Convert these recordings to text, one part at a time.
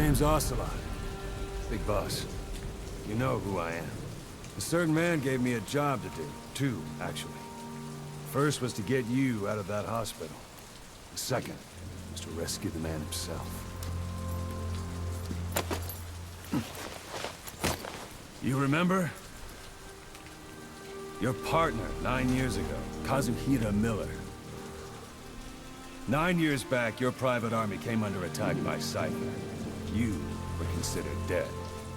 name's Ocelot. Big boss. You know who I am. A certain man gave me a job to do. Two, actually. First was to get you out of that hospital. The second was to rescue the man himself. You remember? Your partner, 9 years ago, Kazuhira Miller. 9 years back, your private army came under attack by Cypher. You were considered dead.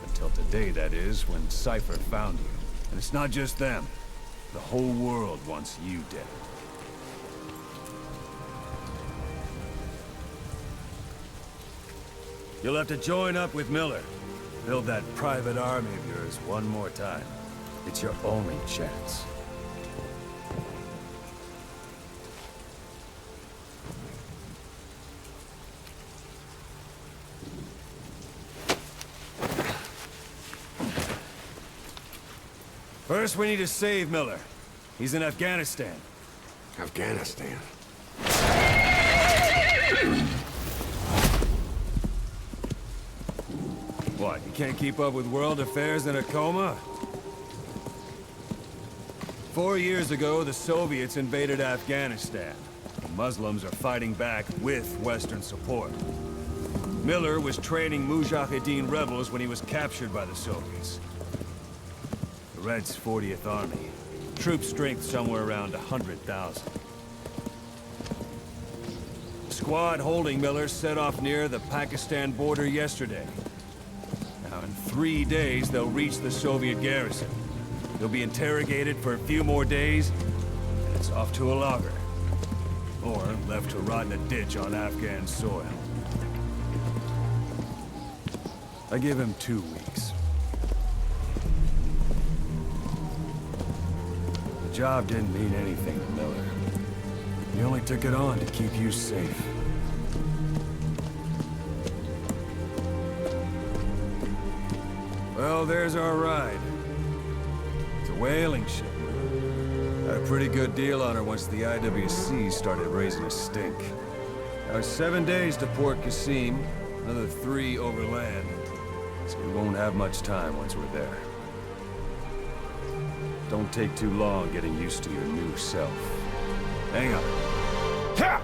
Until today, that is, when Cypher found you. And it's not just them. The whole world wants you dead. You'll have to join up with Miller. Build that private army of yours one more time. It's your only chance. First, we need to save Miller. He's in Afghanistan. Afghanistan? What, you can't keep up with world affairs in a coma? 4 years ago, the Soviets invaded Afghanistan. The Muslims are fighting back with Western support. Miller was training Mujahideen rebels when he was captured by the Soviets. The Reds' 40th Army. Troop strength somewhere around 100,000. The squad holding Miller set off near the Pakistan border yesterday. Now, in 3 days, they'll reach the Soviet garrison. He'll be interrogated for a few more days, and it's off to a lager. Or left to rot in a ditch on Afghan soil. I give him 2 weeks. The job didn't mean anything to Miller. He only took it on to keep you safe. Well, there's our ride. It's a whaling ship. Had a pretty good deal on her once the IWC started raising a stink. Now it's 7 days to Port Qasim, another 3 overland. So we won't have much time once we're there. Don't take too long getting used to your new self. Hang on. Ha!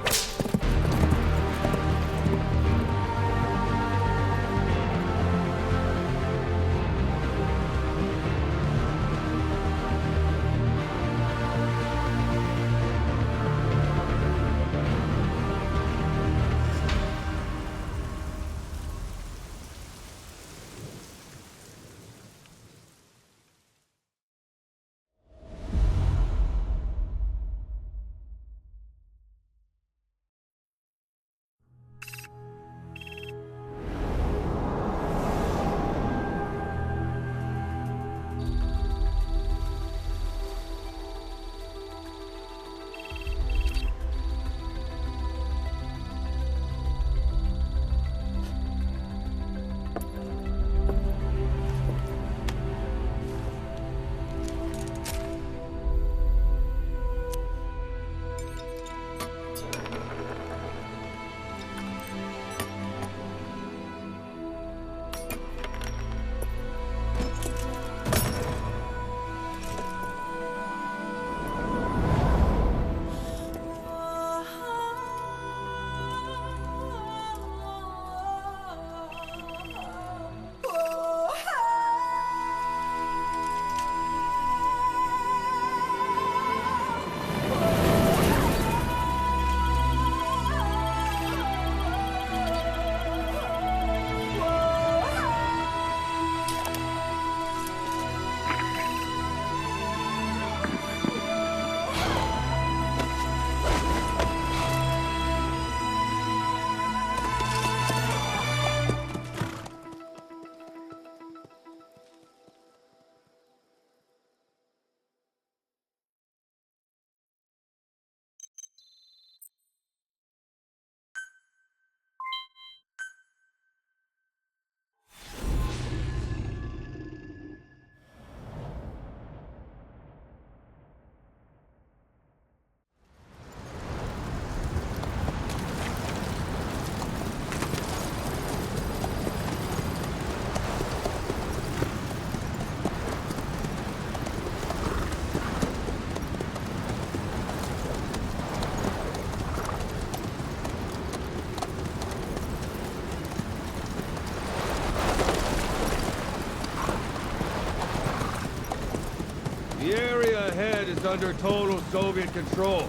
under total Soviet control.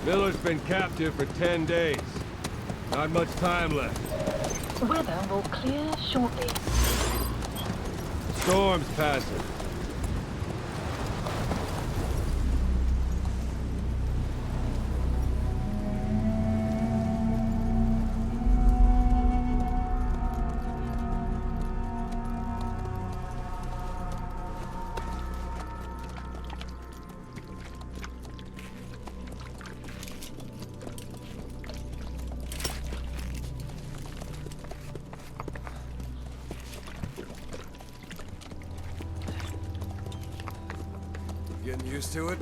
Miller's been captive for 10 days. Not much time left. Weather will clear shortly. Storm's passing. Getting used to it?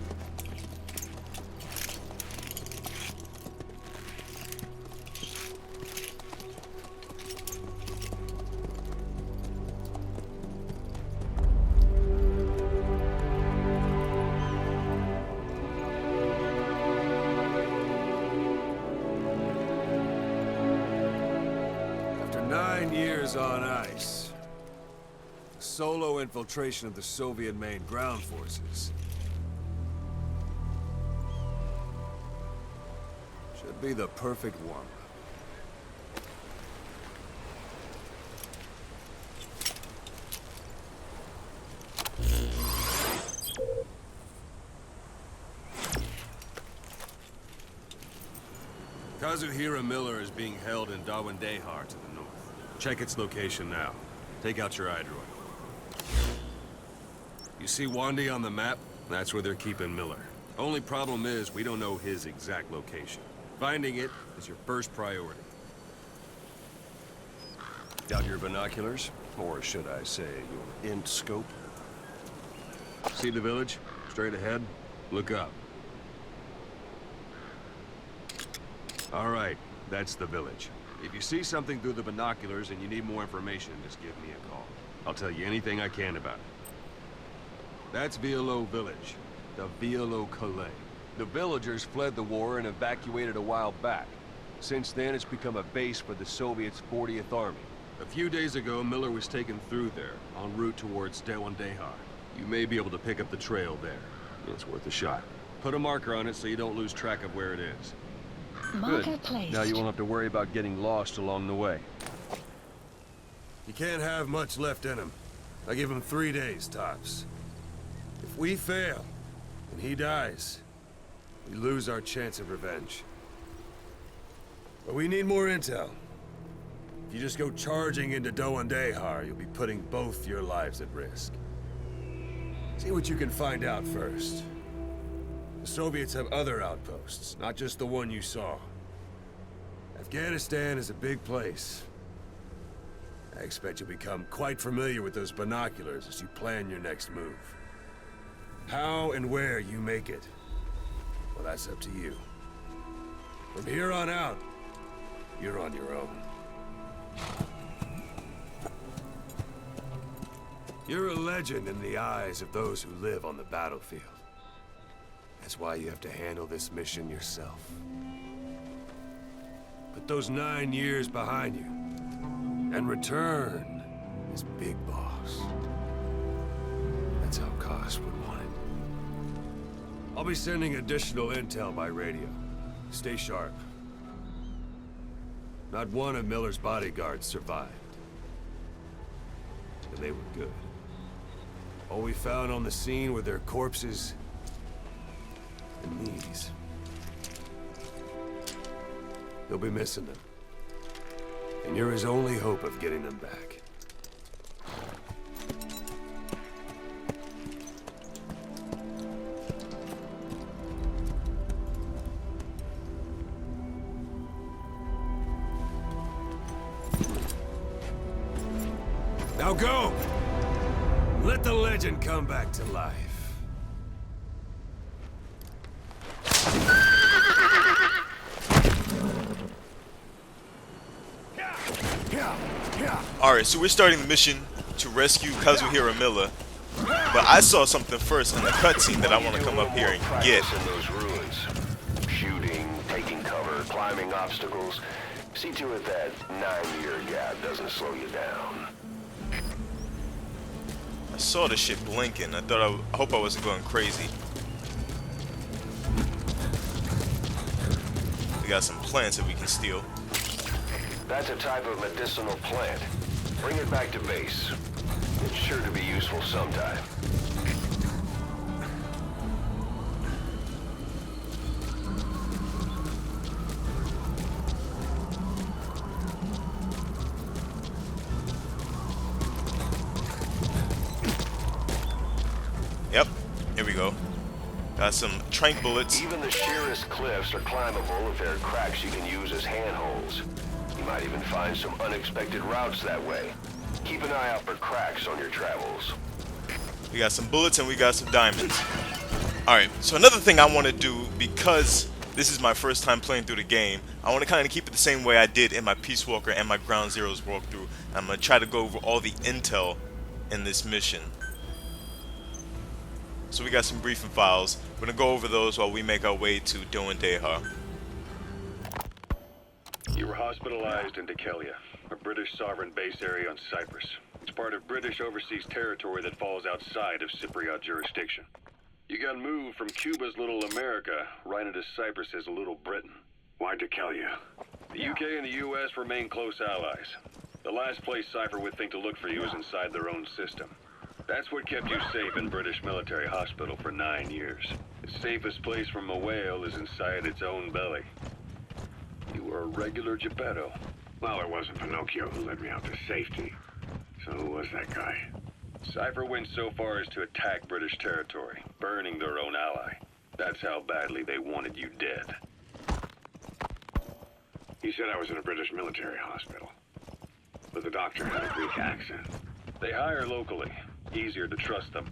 After 9 years on ice, solo infiltration of the Soviet main ground forces should be the perfect warm-up. Kazuhira Miller is being held in Dawandehar to the north. Check its location now. Take out your iDroid. You see Wandy on the map? That's where they're keeping Miller. Only problem is, we don't know his exact location. Finding it is your first priority. Got your binoculars? Or should I say, your int scope? See the village? Straight ahead? Look up. All right, that's the village. If you see something through the binoculars and you need more information, just give me a call. I'll tell you anything I can about it. That's Violo Village, the Violo Calais. The villagers fled the war and evacuated a while back. Since then, it's become a base for the Soviets' 40th Army. A few days ago, Miller was taken through there, en route towards Dawandehar. You may be able to pick up the trail there. It's worth a shot. Put a marker on it so you don't lose track of where it is. Marker Good. placed. Now you won't have to worry about getting lost along the way. He can't have much left in him. I give him 3 days, tops. If we fail, and he dies, we lose our chance of revenge. But we need more intel. If you just go charging into Dawandehar, you'll be putting both your lives at risk. See what you can find out first. The Soviets have other outposts, not just the one you saw. Afghanistan is a big place. I expect you'll become quite familiar with those binoculars as you plan your next move. How and where you make it, well, that's up to you. From here on out, you're on your own. You're a legend in the eyes of those who live on the battlefield. That's why you have to handle this mission yourself. Put those 9 years behind you, and return as Big Boss. That's how Koss would want it. I'll be sending additional intel by radio. Stay sharp. Not one of Miller's bodyguards survived. And they were good. All we found on the scene were their corpses and knees. They'll be missing them. And you're his only hope of getting them back. Now go! Let the legend come back to life. Alright, so we're starting the mission to rescue Kazuhira Miller. But I saw something first in the cutscene that I want to come up here and get. In those ruins. Shooting, taking cover, climbing obstacles. See to it that 9-year gap doesn't slow you down. I saw the shit blinking. I hope I wasn't going crazy. We got some plants that we can steal. That's a type of medicinal plant. Bring it back to base. It's sure to be useful sometime. Yep, here we go. Got some trank bullets. Even the sheerest cliffs are climbable if there are cracks you can use as handholds. You might even find some unexpected routes that way. Keep an eye out for cracks on your travels. We got some bullets and we got some diamonds. Alright, so another thing I want to do, because this is my first time playing through the game, I want to kind of keep it the same way I did in my Peace Walker and my Ground Zeroes walkthrough. I'm going to try to go over all the intel in this mission. So we got some briefing files. We're going to go over those while we make our way to Doindeha. You were hospitalized in Dekelia, a British sovereign base area on Cyprus. It's part of British overseas territory that falls outside of Cypriot jurisdiction. You got moved from Cuba's Little America right into Cyprus's Little Britain. Why Dekelia? The UK and the US remain close allies. The last place Cypher would think to look for you is inside their own system. That's what kept you safe in British military hospital for 9 years. The safest place from a whale is inside its own belly. You were a regular Geppetto. Well, it wasn't Pinocchio who led me out to safety. So who was that guy? Cypher went so far as to attack British territory, burning their own ally. That's how badly they wanted you dead. He said I was in a British military hospital. But the doctor had a Greek accent. They hire locally. Easier to trust them.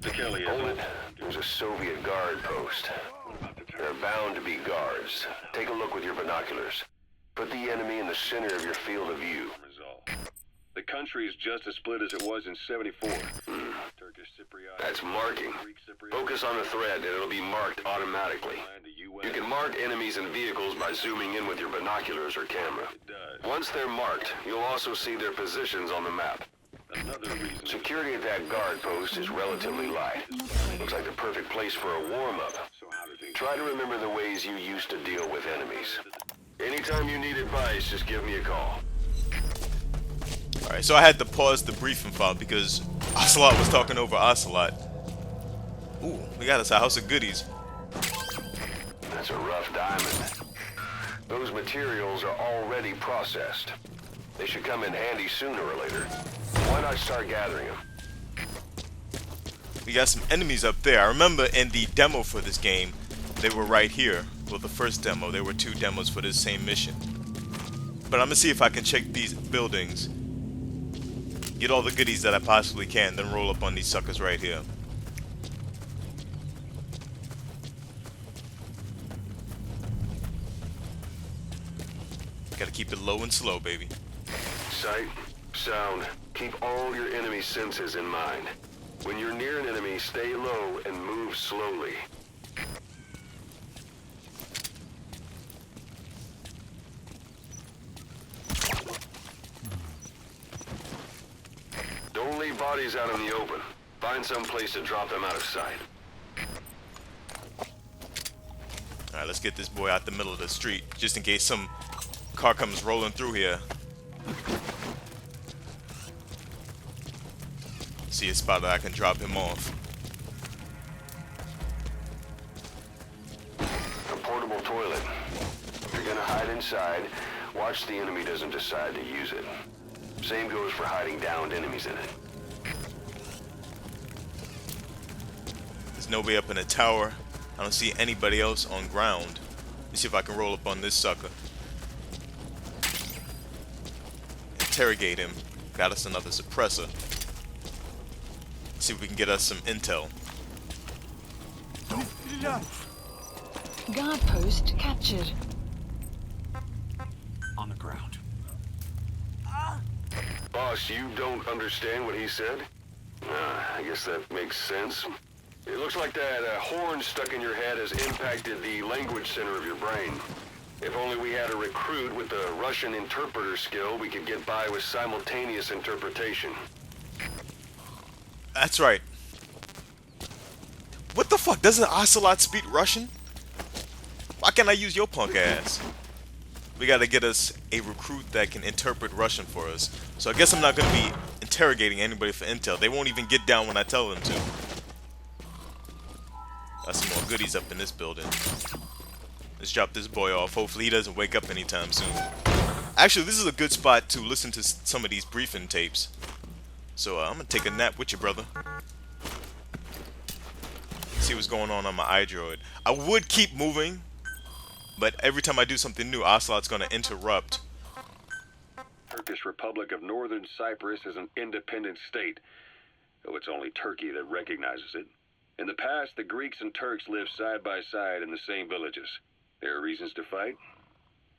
Dekelia Hold it. is There's a Soviet guard post. There are bound to be guards. Take a look with your binoculars. Put the enemy in the center of your field of view. resolved. The country is just as split as it was in 74. Turkish Cypriot. That's marking. Greek Cypriot. Focus on the thread and it'll be marked automatically. You can mark enemies and vehicles by zooming in with your binoculars or camera. It does. Once they're marked, you'll also see their positions on the map. Another reason. Security at that guard post is relatively light. Looks like the perfect place for a warm-up. So how did they... Try to remember the ways you used to deal with enemies. Anytime you need advice, just give me a call. Alright, so I had to pause the briefing file because Ocelot was talking over Ocelot. Ooh, we got us a house of goodies. That's a rough diamond. Those materials are already processed. They should come in handy sooner or later. Why not start gathering them? We got some enemies up there. I remember in the demo for this game, they were right here. Well, the first demo, there were 2 demos for this same mission. But I'm gonna see if I can check these buildings, get all the goodies that I possibly can, then roll up on these suckers right here. Gotta keep it low and slow, baby. Sight, sound, keep all your enemy senses in mind. When you're near an enemy, stay low and move slowly. Don't leave bodies out in the open. Find some place to drop them out of sight. Alright, let's get this boy out the middle of the street, just in case some car comes rolling through here. See a spot that I can drop him off. A portable toilet. If you're gonna hide inside, watch the enemy doesn't decide to use it. Same goes for hiding downed enemies in it. There's nobody up in the tower. I don't see anybody else on ground. Let's see if I can roll up on this sucker. Interrogate him. Got us another suppressor. See if we can get us some intel. Guard post captured. On the ground. Boss, you don't understand what he said? I guess that makes sense. It looks like that horn stuck in your head has impacted the language center of your brain. If only we had a recruit with the Russian interpreter skill, we could get by with simultaneous interpretation. That's right. What the fuck? Doesn't Ocelot speak Russian? Why can't I use your punk ass? We gotta get us a recruit that can interpret Russian for us. So I guess I'm not gonna be interrogating anybody for intel. They won't even get down when I tell them to. Got some more goodies up in this building. Let's drop this boy off. Hopefully he doesn't wake up anytime soon. Actually, this is a good spot to listen to some of these briefing tapes. So I'm gonna take a nap with you, brother. See what's going on my iDroid. I would keep moving, but every time I do something new, Ocelot's gonna interrupt. Turkish Republic of Northern Cyprus is an independent state, though it's only Turkey that recognizes it. In the past, the Greeks and Turks lived side by side in the same villages. There are reasons to fight.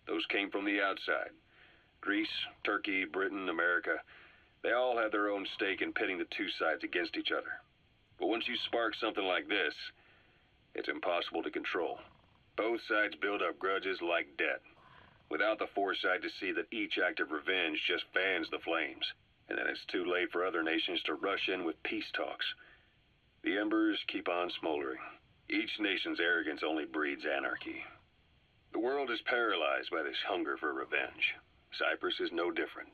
Those came from the outside. Greece, Turkey, Britain, America, they all had their own stake in pitting the two sides against each other. But once you spark something like this, it's impossible to control. Both sides build up grudges like debt, without the foresight to see that each act of revenge just fans the flames, and then it's too late for other nations to rush in with peace talks. The embers keep on smoldering. Each nation's arrogance only breeds anarchy. The world is paralyzed by this hunger for revenge. Cyprus is no different.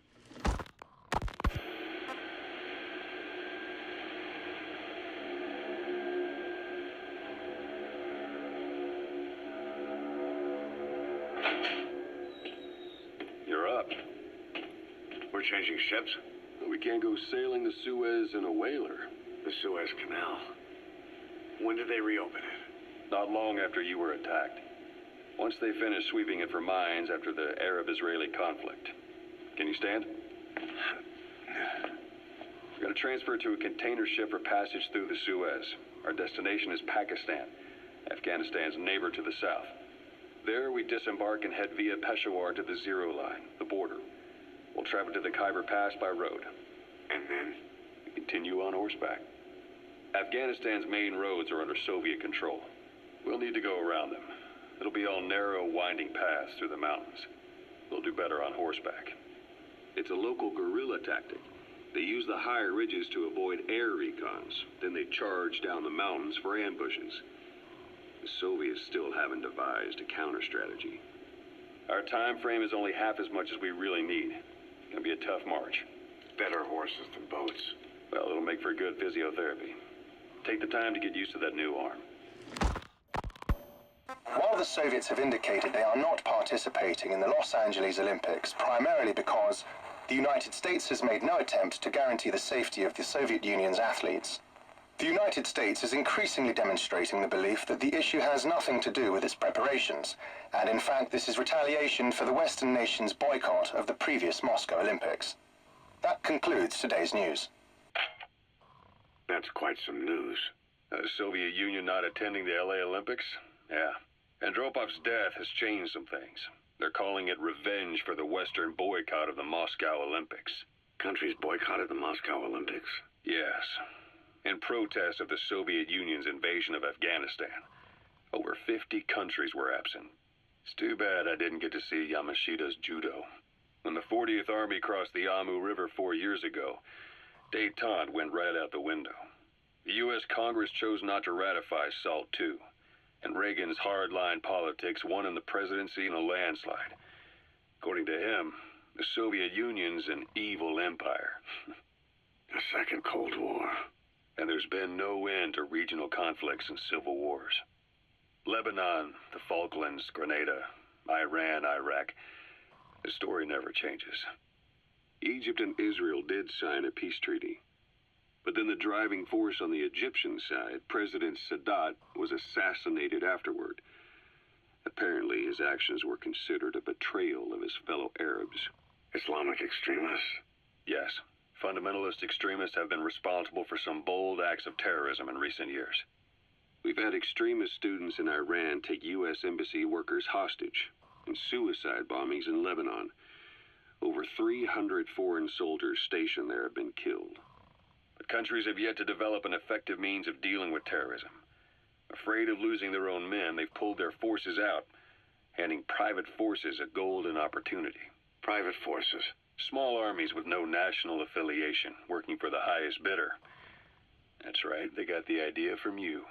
You're up. We're changing ships? We can't go sailing the Suez in a whaler. The Suez Canal. When did they reopen it? Not long after you were attacked. Once they finished sweeping it for mines after the Arab-Israeli conflict. Can you stand? We're going to transfer to a container ship for passage through the Suez. Our destination is Pakistan, Afghanistan's neighbor to the south. There we disembark and head via Peshawar to the Zero Line, the border. We'll travel to the Khyber Pass by road. And then? We continue on horseback. Afghanistan's main roads are under Soviet control. We'll need to go around them. It'll be all narrow, winding paths through the mountains. We'll do better on horseback. It's a local guerrilla tactic. They use the higher ridges to avoid air recons. Then they charge down the mountains for ambushes. The Soviets still haven't devised a counter-strategy. Our time frame is only half as much as we really need. It's gonna be a tough march. Better horses than boats. Well, it'll make for good physiotherapy. Take the time to get used to that new arm. While the Soviets have indicated they are not participating in the Los Angeles Olympics, primarily because the United States has made no attempt to guarantee the safety of the Soviet Union's athletes, the United States is increasingly demonstrating the belief that the issue has nothing to do with its preparations, and in fact this is retaliation for the Western nations' boycott of the previous Moscow Olympics. That concludes today's news. That's quite some news. The Soviet Union not attending the LA Olympics? Yeah. Andropov's death has changed some things. They're calling it revenge for the Western boycott of the Moscow Olympics. Countries boycotted the Moscow Olympics? Yes. In protest of the Soviet Union's invasion of Afghanistan. Over 50 countries were absent. It's too bad I didn't get to see Yamashita's judo. When the 40th Army crossed the Amu River 4 years ago, détente went right out the window. The U.S. Congress chose not to ratify SALT II, and Reagan's hardline politics won in the presidency in a landslide. According to him, the Soviet Union's an evil empire. A second Cold War. And there's been no end to regional conflicts and civil wars. Lebanon, the Falklands, Grenada, Iran, Iraq. The story never changes. Egypt and Israel did sign a peace treaty. But then the driving force on the Egyptian side, President Sadat, was assassinated afterward. Apparently, his actions were considered a betrayal of his fellow Arabs. Islamic extremists? Yes. Fundamentalist extremists have been responsible for some bold acts of terrorism in recent years. We've had extremist students in Iran take U.S. embassy workers hostage, and suicide bombings in Lebanon. Over 300 foreign soldiers stationed there have been killed. But countries have yet to develop an effective means of dealing with terrorism. Afraid of losing their own men, they've pulled their forces out, handing private forces a golden opportunity. Private forces? Small armies with no national affiliation, working for the highest bidder. That's right, they got the idea from you.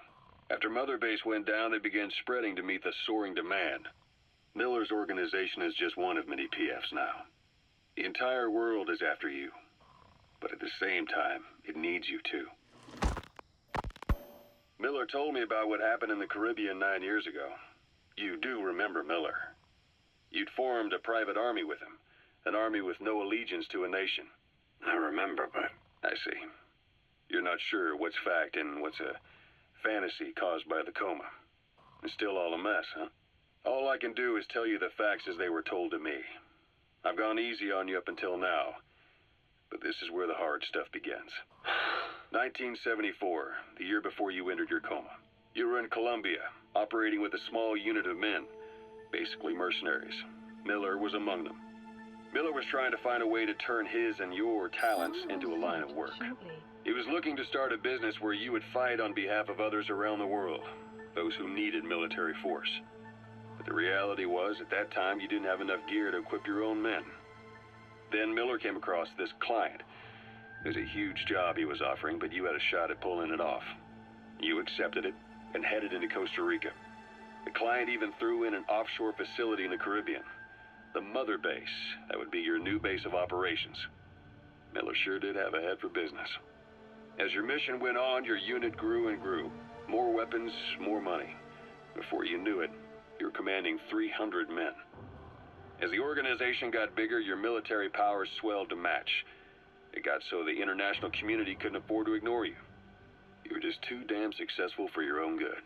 After Mother Base went down, they began spreading to meet the soaring demand. Miller's organization is just one of many PFs now. The entire world is after you. But at the same time, it needs you too. Miller told me about what happened in the Caribbean 9 years ago. You do remember Miller. You'd formed a private army with him. An army with no allegiance to a nation. I remember, but... I see. You're not sure what's fact and what's a fantasy caused by the coma. It's still all a mess, huh? All I can do is tell you the facts as they were told to me. I've gone easy on you up until now, but this is where the hard stuff begins. 1974, the year before you entered your coma. You were in Colombia, operating with a small unit of men, basically mercenaries. Miller was among them. Miller was trying to find a way to turn his and your talents into a line of work. He was looking to start a business where you would fight on behalf of others around the world, those who needed military force. But the reality was, at that time, you didn't have enough gear to equip your own men. Then Miller came across this client. It was a huge job he was offering, but you had a shot at pulling it off. You accepted it and headed into Costa Rica. The client even threw in an offshore facility in the Caribbean. The Mother Base, that would be your new base of operations. Miller sure did have a head for business. As your mission went on, your unit grew and grew. More weapons, more money. Before you knew it, you were commanding 300 men. As the organization got bigger, your military powers swelled to match. It got so the international community couldn't afford to ignore you. You were just too damn successful for your own good.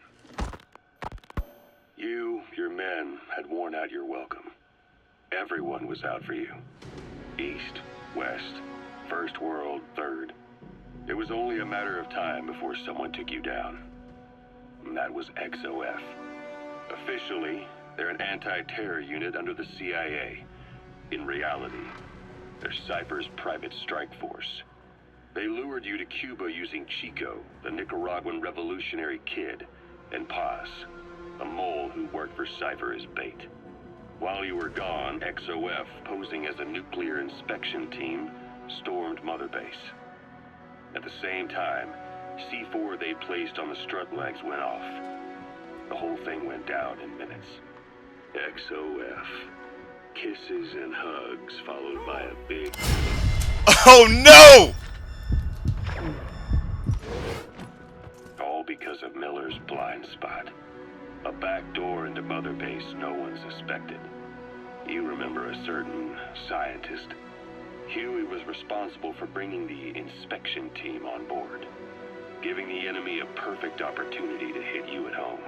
You, your men, had worn out your welcome. Everyone was out for you. East, West, First World, Third. It was only a matter of time before someone took you down. And that was XOF. Officially, they're an anti-terror unit under the CIA. In reality, they're Cypher's private strike force. They lured you to Cuba using Chico, the Nicaraguan revolutionary kid, and Paz, a mole who worked for Cypher as bait. While you were gone, XOF, posing as a nuclear inspection team, stormed Mother Base. At the same time, C4 they placed on the strut legs went off. The whole thing went down in minutes. XOF. Kisses and hugs, followed by a big... Oh no! All because of Miller's blind spot. A back door into Mother Base no one suspected. You remember a certain scientist. Huey was responsible for bringing the inspection team on board, giving the enemy a perfect opportunity to hit you at home.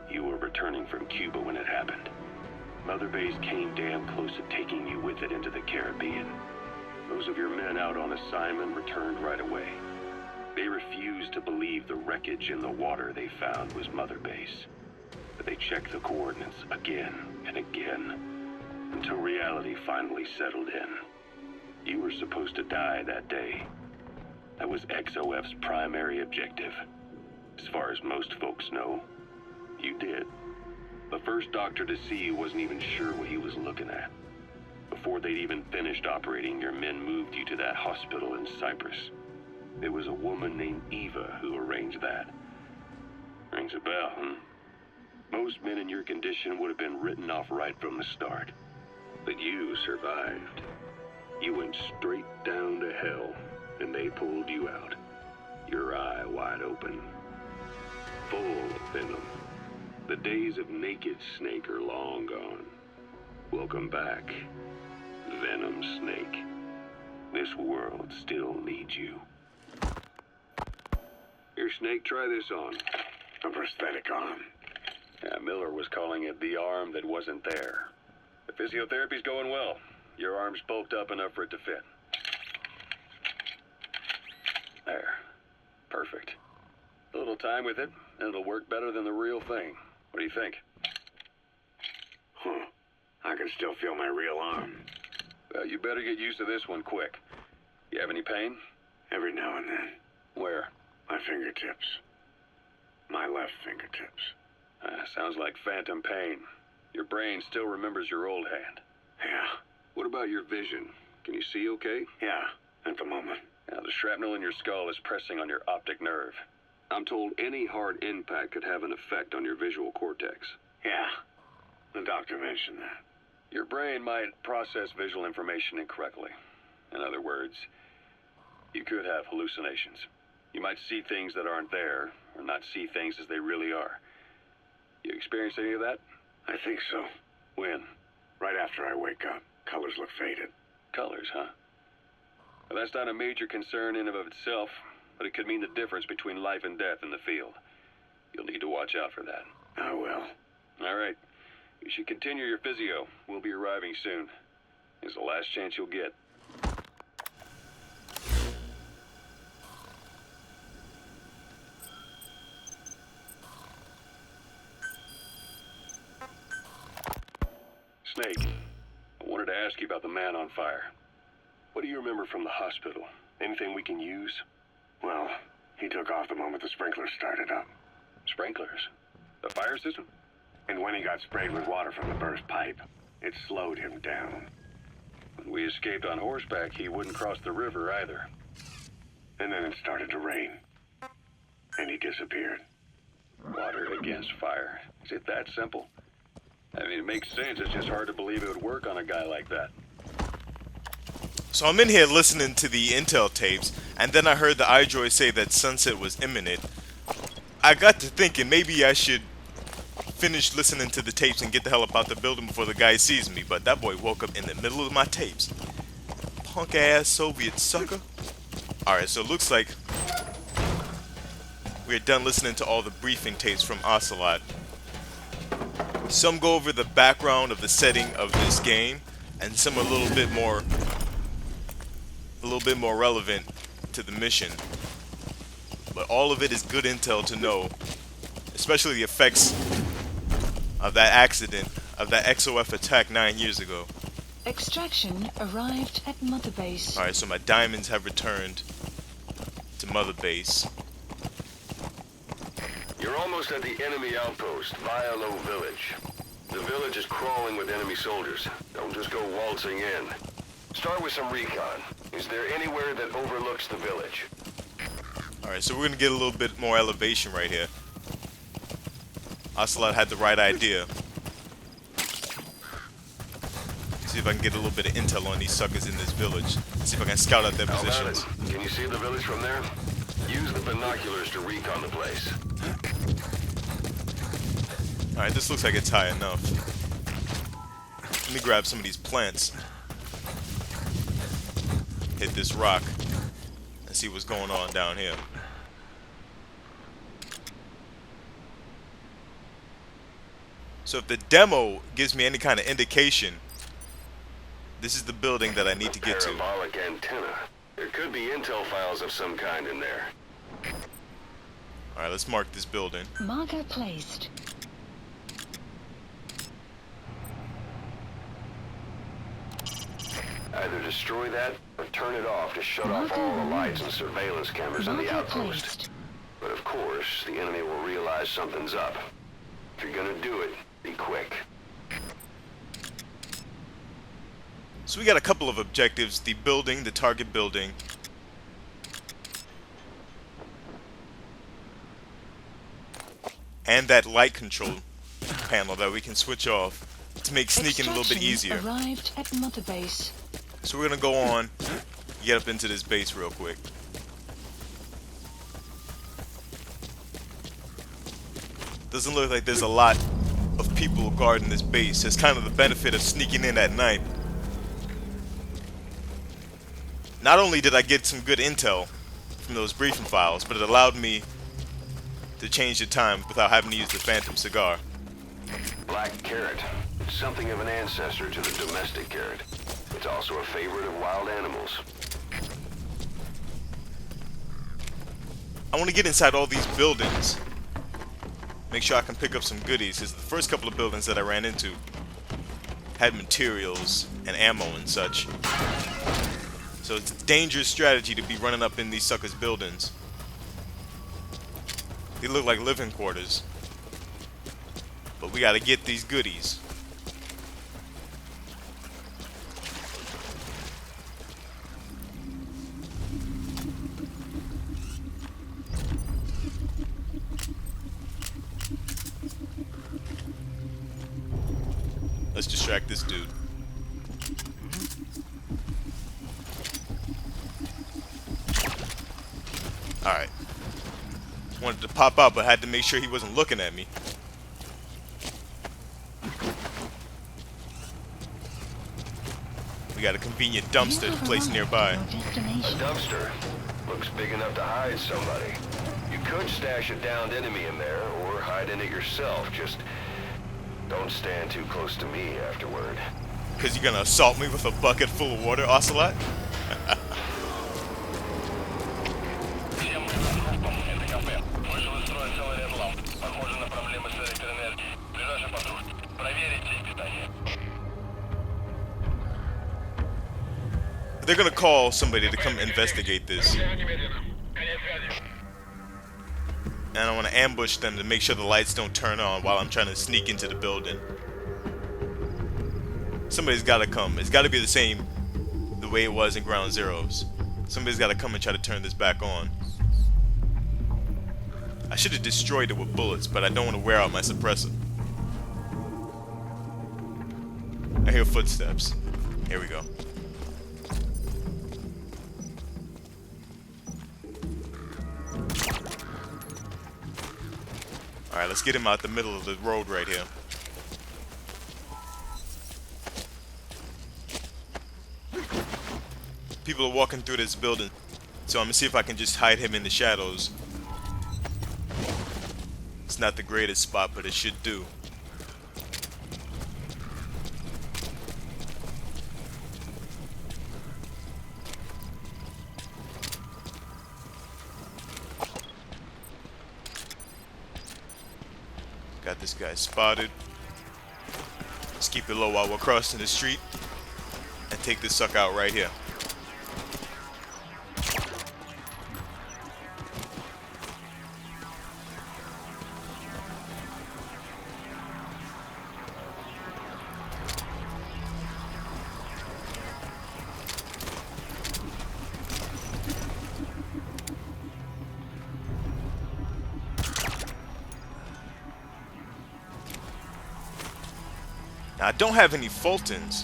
You were returning from Cuba when it happened. Mother Base came damn close to taking you with it into the Caribbean. Those of your men out on assignment returned right away. They refused to believe the wreckage in the water they found was Mother Base. But they checked the coordinates again and again, until reality finally settled in. You were supposed to die that day. That was XOF's primary objective. As far as most folks know, you did. The first doctor to see you wasn't even sure what he was looking at. Before they'd even finished operating, your men moved you to that hospital in Cyprus. It was a woman named Eva who arranged that. Rings a bell, huh? Most men in your condition would have been written off right from the start. But you survived. You went straight down to hell, and they pulled you out. Your eye wide open. Full of venom. The days of naked Snake are long gone. Welcome back, Venom Snake. This world still needs you. Here, Snake, try this on. A prosthetic arm. Yeah, Miller was calling it the arm that wasn't there. The physiotherapy's going well. Your arm's bulked up enough for it to fit. There. Perfect. A little time with it, and it'll work better than the real thing. What do you think? Huh. I can still feel my real arm. Well, you better get used to this one quick. You have any pain? Every now and then. Where? My fingertips. My left fingertips. Sounds like phantom pain. Your brain still remembers your old hand. Yeah. What about your vision? Can you see okay? Yeah, at the moment. Now, the shrapnel in your skull is pressing on your optic nerve. I'm told any hard impact could have an effect on your visual cortex. Yeah, the doctor mentioned that. Your brain might process visual information incorrectly. In other words, you could have hallucinations. You might see things that aren't there, or not see things as they really are. You experience any of that? I think so. When? Right after I wake up. Colors look faded. Colors, huh? Well, that's not a major concern in and of itself, but it could mean the difference between life and death in the field. You'll need to watch out for that. I will. All right. You should continue your physio. We'll be arriving soon. It's the last chance you'll get. Snake, I wanted to ask you about the man on fire. What do you remember from the hospital? Anything we can use? Well, he took off the moment the sprinklers started up. Sprinklers? The fire system? And when he got sprayed with water from the burst pipe, it slowed him down. When we escaped on horseback, he wouldn't cross the river either. And then it started to rain. And he disappeared. Water against fire. Is it that simple? I mean, it makes sense. It's just hard to believe it would work on a guy like that. So I'm in here listening to the intel tapes, and then I heard the iDroid say that sunset was imminent. I got to thinking maybe I should finish listening to the tapes and get the hell up out the building before the guy sees me, but that boy woke up in the middle of my tapes. Punk ass Soviet sucker. Alright, so it looks like we're done listening to all the briefing tapes from Ocelot. Some go over the background of the setting of this game, and some are a little bit more relevant to the mission. But all of it is good intel to know, especially the effects of that accident, of that XOF attack 9 years ago. Extraction arrived at Mother Base. Alright, so my diamonds have returned to Mother Base. You're almost at the enemy outpost, Violo Village. The village is crawling with enemy soldiers. Don't just go waltzing in. Start with some recon. Is there anywhere that overlooks the village? Alright, so we're gonna get a little bit more elevation right here. Ocelot had the right idea. See if I can get a little bit of intel on these suckers in this village. See if I can scout out their How about positions. it? Can you see the village from there? Use the binoculars to recon the place. Alright, this looks like it's high enough. Let me grab some of these plants. Hit this rock and see what's going on down here. So if the demo gives me any kind of indication, this is the building that I need to get to. Parabolic antenna. There could be intel files of some kind in there. Alright, let's mark this building. Marker placed. Either destroy that or turn it off to shut off all the lights and surveillance cameras in the Marker outpost. placed. But of course, the enemy will realize something's up. If you're gonna do it, be quick. So we got a couple of objectives. The building, the target building. And that light control panel that we can switch off to make sneaking a little bit easier. Arrived at Mother Base. So we're gonna go on, get up into this base real quick. Doesn't look like there's a lot of people guarding this base. It's kind of the benefit of sneaking in at night. Not only did I get some good intel from those briefing files, but it allowed me to change the time without having to use the Phantom cigar. Black carrot. It's something of an ancestor to the domestic carrot. It's also a favorite of wild animals. I want to get inside all these buildings. Make sure I can pick up some goodies, because the first couple of buildings that I ran into had materials and ammo and such. So it's a dangerous strategy to be running up in these suckers' buildings. They look like living quarters. But we gotta get these goodies. Let's distract this dude. Alright. Wanted to pop out, but had to make sure he wasn't looking at me. We got a convenient dumpster placed nearby. A dumpster? Looks big enough to hide somebody. You could stash a downed enemy in there, or hide in it yourself. Just don't stand too close to me afterward. Because you're gonna assault me with a bucket full of water, Ocelot? They're gonna call somebody to come investigate this. And I want to ambush them to make sure the lights don't turn on while I'm trying to sneak into the building. Somebody's gotta come. It's gotta be the way it was in Ground Zeroes. Somebody's gotta come and try to turn this back on. I should have destroyed it with bullets, but I don't want to wear out my suppressor. I hear footsteps. Here we go. Alright, let's get him out the middle of the road right here. People are walking through this building, so I'm gonna see if I can just hide him in the shadows. It's not the greatest spot, but it should do. Got this guy spotted. Let's keep it low while we're crossing the street and take this sucker out right here. Now, I don't have any Fultons.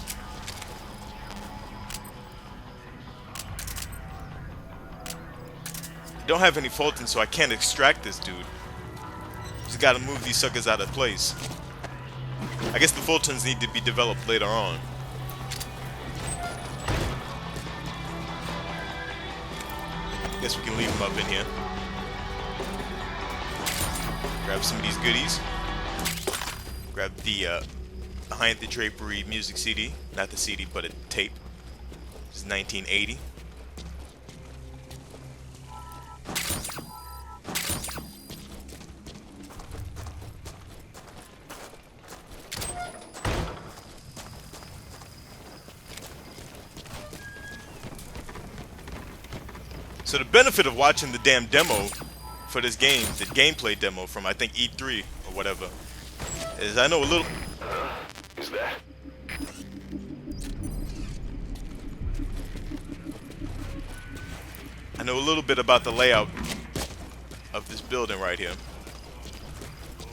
Don't have any Fultons, so I can't extract this dude. Just gotta move these suckers out of place. I guess the Fultons need to be developed later on. Guess we can leave them up in here. Grab some of these goodies. Grab the Behind the Drapery music CD. Not the CD, but a tape. This is 1980. So the benefit of watching the damn demo for this game, the gameplay demo from I think E3 or whatever, is I know a little. Is that? I know a little bit about the layout of this building right here.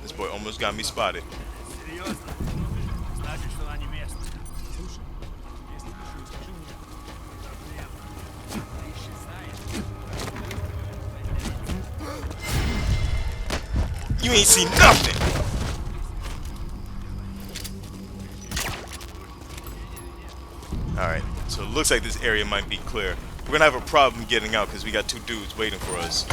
This boy almost got me spotted. You ain't seen nothing! Alright, so it looks like this area might be clear. We're gonna have a problem getting out because we got two dudes waiting for us.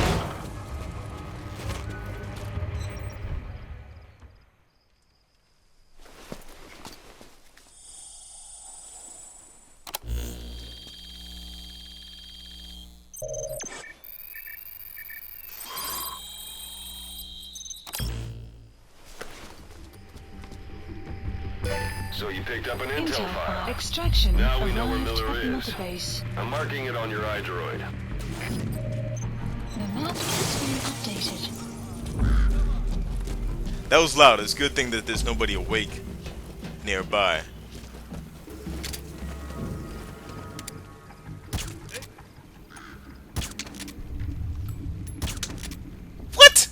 So you picked up an intel file. Extraction Now we know where arrived Miller at is. Mother Base. I'm marking it on your iDroid. The map has been updated. That was loud. It's a good thing that there's nobody awake nearby. What?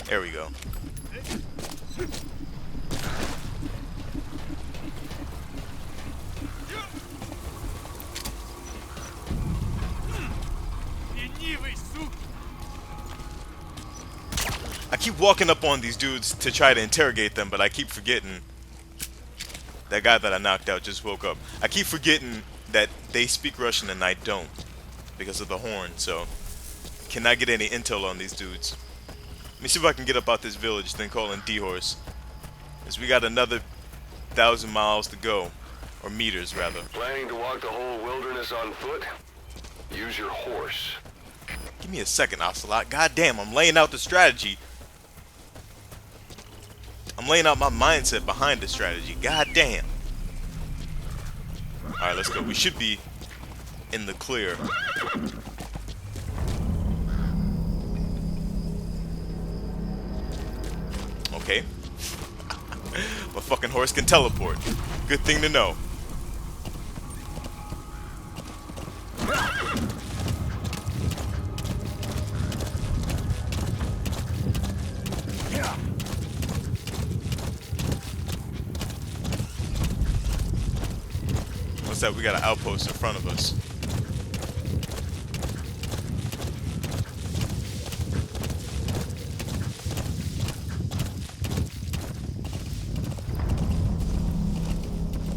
There we go. I keep walking up on these dudes to try to interrogate them, but I keep forgetting. That guy that I knocked out just woke up. I keep forgetting that they speak Russian and I don't because of the horn, so can I get any intel on these dudes? Let me see if I can get up out this village, then call in D-Horse. Because we got another 1,000 miles to go. Or meters, rather. Planning to walk the whole wilderness on foot? Use your horse. Give me a second, Ocelot. God damn, I'm laying out the strategy. I'm laying out my mindset behind the strategy. God damn. Alright, let's go. We should be in the clear. Okay. My fucking horse can teleport. Good thing to know. What's that? We got an outpost in front of us.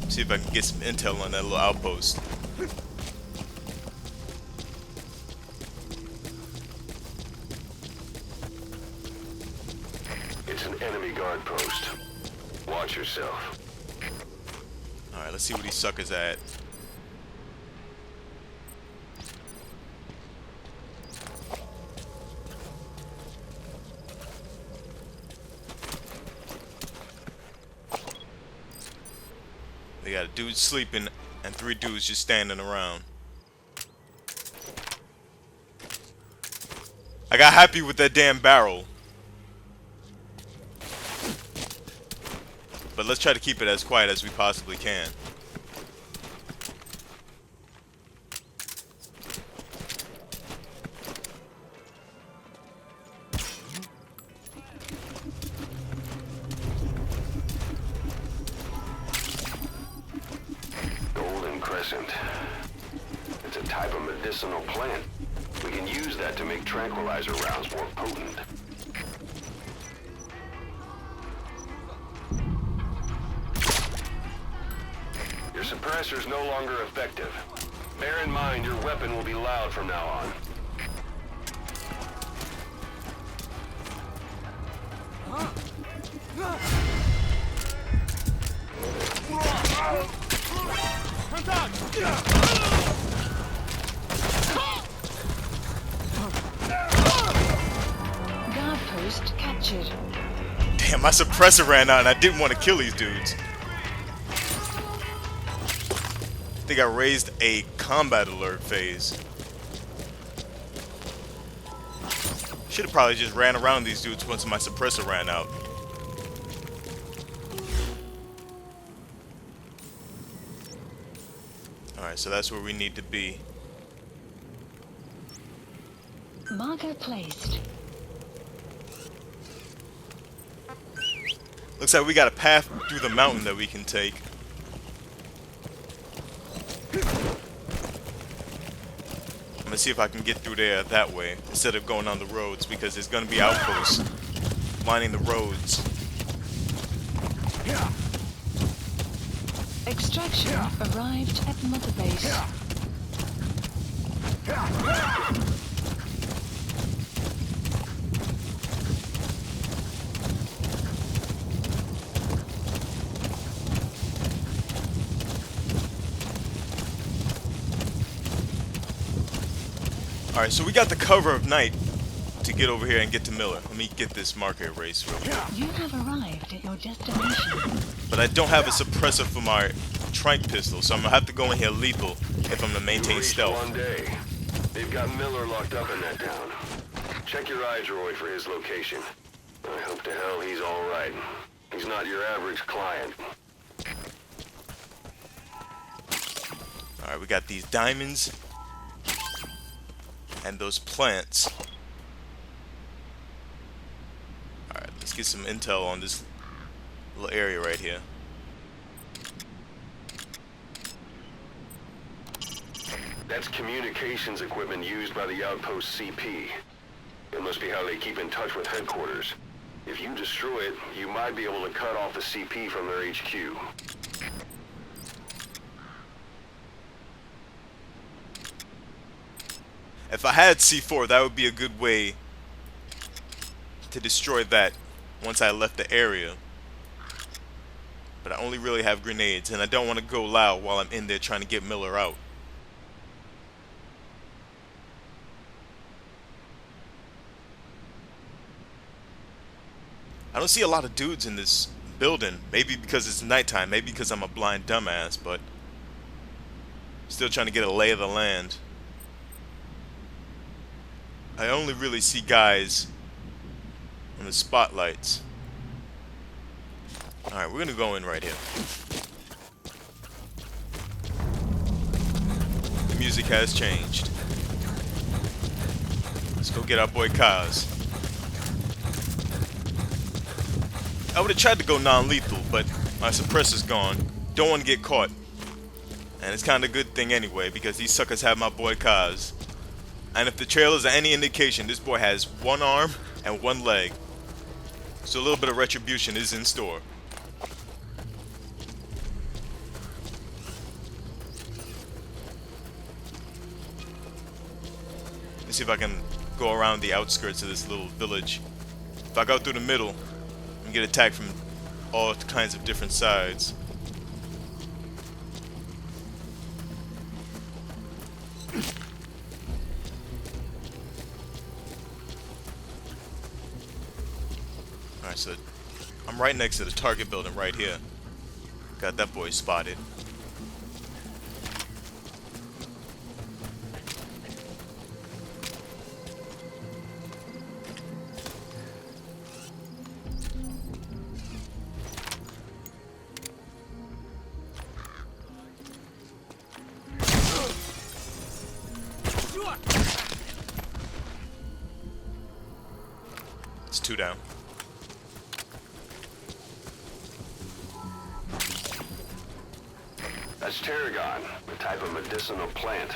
See if I can get some intel on that little outpost. It's an enemy guard post. Watch yourself. Alright, let's see what these suckers at. They got a dude sleeping and 3 dudes just standing around. I got happy with that damn barrel. But let's try to keep it as quiet as we possibly can. It's a type of medicinal plant. We can use that to make tranquilizer rounds more potent. Your suppressor's no longer effective. Bear in mind your weapon will be loud from now on. Guard post captured. Damn, my suppressor ran out and I didn't want to kill these dudes. I think I raised a combat alert phase. Should have probably just ran around these dudes once my suppressor ran out. Alright, so that's where we need to be. Marker placed. Looks like we got a path through the mountain that we can take. I'm gonna see if I can get through there that way instead of going on the roads, because there's gonna be outposts lining the roads. Extraction arrived at Mother Base. Alright, so we got the cover of night to get over here and get to Miller. Let me get this marker erased real quick. You have arrived at your destination. But I don't have a suppressor for my tranq pistol, so I'm gonna have to go in here lethal if I'm gonna maintain stealth. One day. They've got Miller locked up in that town. Check your iDroid for his location. I hope to hell he's alright. He's not your average client. Alright, we got these diamonds and those plants. Alright, let's get some intel on this little area right here. That's communications equipment used by the outpost CP. It must must be how they keep in touch with headquarters. If you destroy it, you might be able to cut off the CP from their HQ. If I had C4, that would be a good way to destroy that once I left the area. But I only really have grenades, and I don't want to go loud while I'm in there trying to get Miller out. I don't see a lot of dudes in this building. Maybe because it's nighttime, maybe because I'm a blind dumbass, but still trying to get a lay of the land. I only really see guys on the spotlights. Alright, we're gonna go in right here. The music has changed. Let's go get our boy Kaz. I would have tried to go non-lethal, but my suppressor's gone. Don't want to get caught. And it's kind of a good thing anyway, because these suckers have my boy Kaz. And if the trailers are any indication, this boy has one arm and one leg. So a little bit of retribution is in store. Let's see if I can go around the outskirts of this little village. If I go through the middle, and get attacked from all kinds of different sides. Alright, so I'm right next to the target building right here. Got that boy spotted. It's 2 down. That's tarragon, a type of medicinal plant.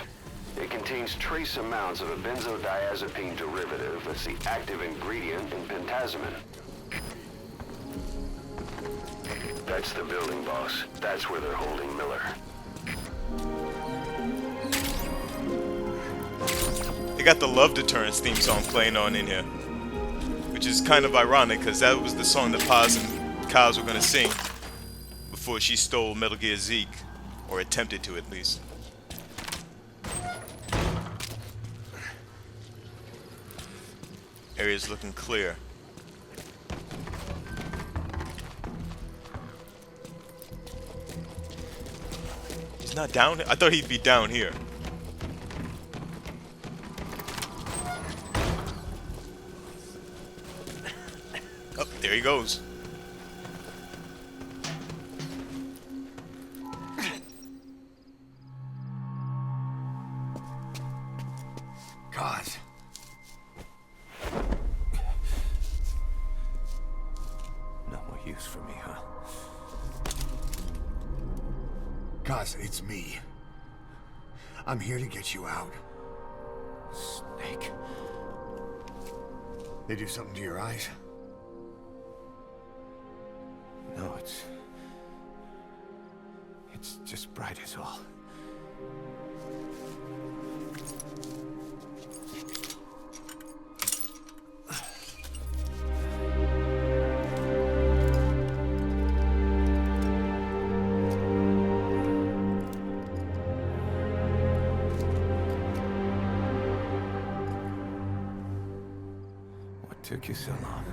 It contains trace amounts of a benzodiazepine derivative that's the active ingredient in pentazimine. That's the building, boss. That's where they're holding Miller. They got the Love Deterrence theme song playing on in here, which is kind of ironic because that was the song that Paz and Kaz were going to sing before she stole Metal Gear Zeke, or attempted to at least. Area's looking clear. He's not down here? I thought he'd be down here. Oh, there he goes. God. No more use for me, huh? Kaz, it's me. I'm here to get you out. Snake. They do something to your eyes? No, it's just bright is all. What took you so long?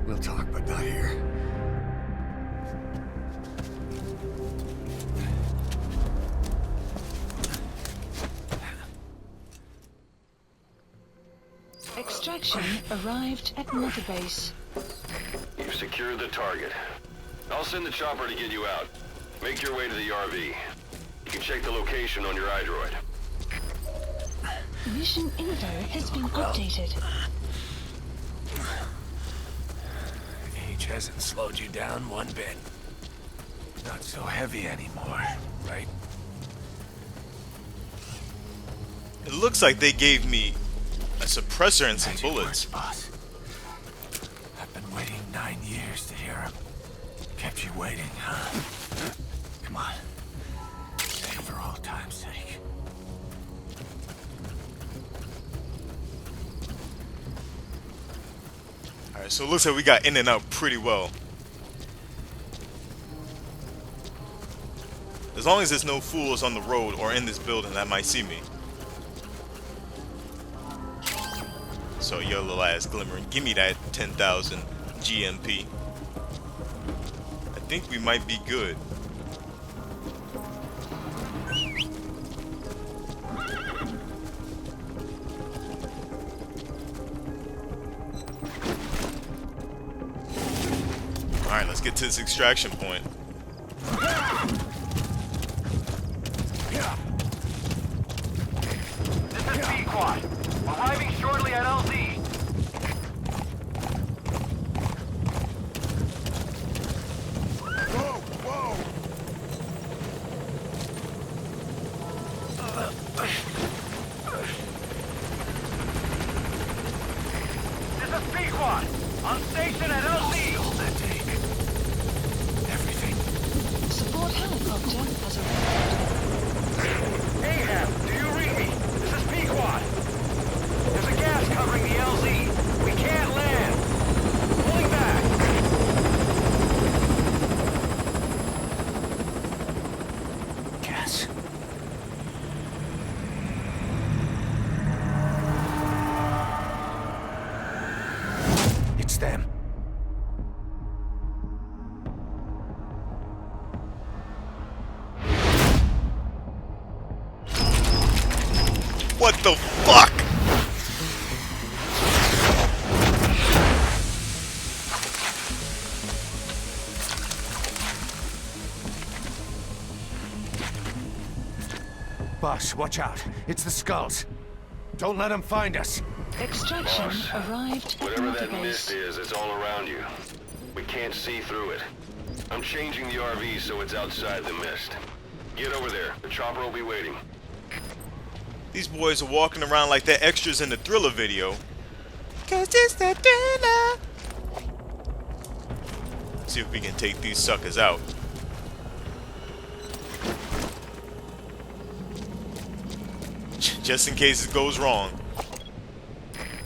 We'll talk, but not here. Extraction arrived at Mother Base. You've secured the target. I'll send the chopper to get you out. Make your way to the RV. You can check the location on your iDroid. Mission info has been updated. Age hasn't slowed you down one bit. Not so heavy anymore, right? It looks like they gave me A suppressor and some Magic bullets. words, boss. I've been waiting 9 years to hear him. Kept you waiting, huh? Come on. Say it for old time's sake. Alright, so it looks like we got in and out pretty well. As long as there's no fools on the road or in this building that might see me. So your little ass glimmering, give me that 10,000 GMP. I think we might be good. Alright, let's get to this extraction point. This is B-Quad. Arriving shortly at LZ. This is B-Quad. On station at LZ. All that take. Everything. Support helicopter has arrived. Ahab, do you read me? This is P-Quad. There's a gas covering the LZ. We can't land. Pulling back. Gas. It's them. What the fuck? Boss, watch out. It's the skulls. Don't let them find us. Extraction Boss, arrived at Whatever Mother that Base. mist is, it's all around you. We can't see through it. I'm changing the RV so it's outside the mist. Get over there. The chopper will be waiting. These boys are walking around like they're extras in the Thriller video. Cause it's the Thriller. See if we can take these suckers out. Just in case it goes wrong.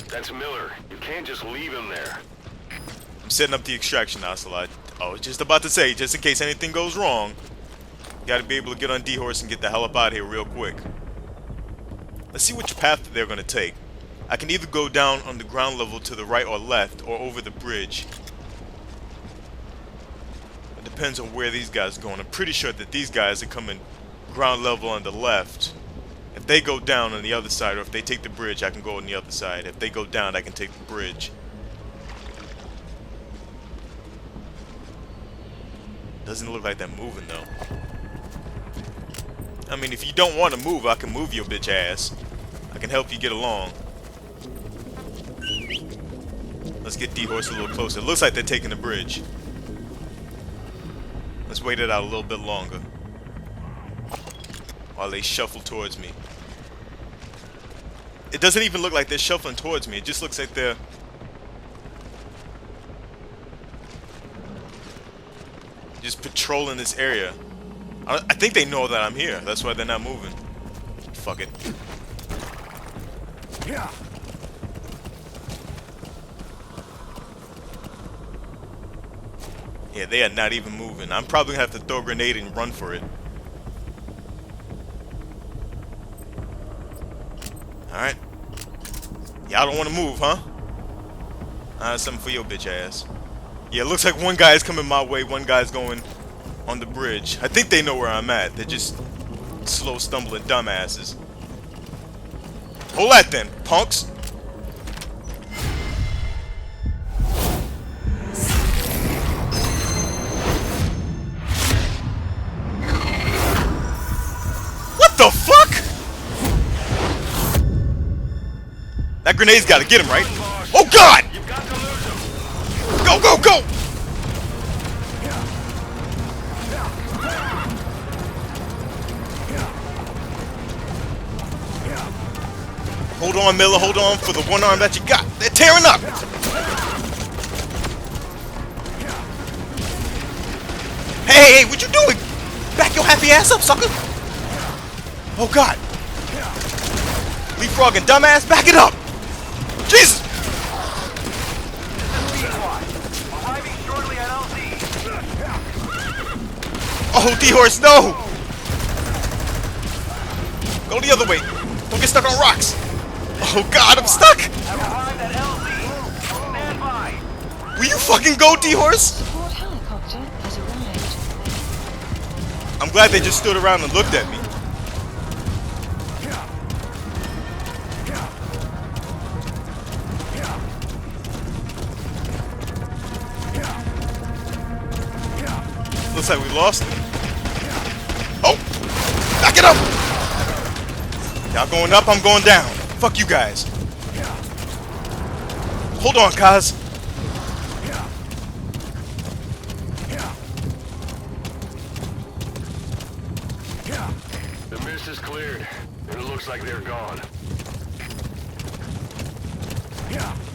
That's Miller. You can't just leave him there. I'm setting up the extraction Ocelot. I was just about to say, just in case anything goes wrong, you gotta be able to get on D-Horse and get the hell up out of here real quick. Let's see which path they're gonna take. I can either go down on the ground level to the right or left, or over the bridge. It depends on where these guys are going. I'm pretty sure that these guys are coming ground level on the left. If they go down on the other side, or if they take the bridge, I can go on the other side. If they go down, I can take the bridge. Doesn't look like they're moving though. I mean, if you don't want to move, I can move your bitch ass. I can help you get along. Let's get D-Horse a little closer. It looks like they're taking the bridge. Let's wait it out a little bit longer while they shuffle towards me. It doesn't even look like they're shuffling towards me. It just looks like they're just patrolling this area. I think they know that I'm here. That's why they're not moving. Fuck it. Yeah. Yeah, they are not even moving. I'm probably gonna have to throw a grenade and run for it. Alright. Y'all don't want to move, huh? Something for your bitch ass. Yeah, it looks like one guy is coming my way, one guy's going on the bridge. I think they know where I'm at. They're just slow stumbling dumbasses. Hold that then, punks. What the fuck? That grenade's gotta get him, right? Oh god! You've got to lose him. Go, go, go! Hold on, Miller. Hold on for the one arm that you got. They're tearing up. Hey, what you doing? Back your happy ass up, sucker. Oh, God. Leapfrog and dumbass, back it up. Jesus. Arriving shortly at LZ. Oh, D-Horse, no. Go the other way. Don't get stuck on rocks. Oh, God, I'm stuck. Arrived at LZ. Stand by. Will you fucking go, D-Horse? Support helicopter has arrived. I'm glad they just stood around and looked at me. Looks like we lost it. Oh! Back it up! Y'all going up, I'm going down. Fuck you guys. Hold on, Kaz. The mist is cleared, and it looks like they're gone.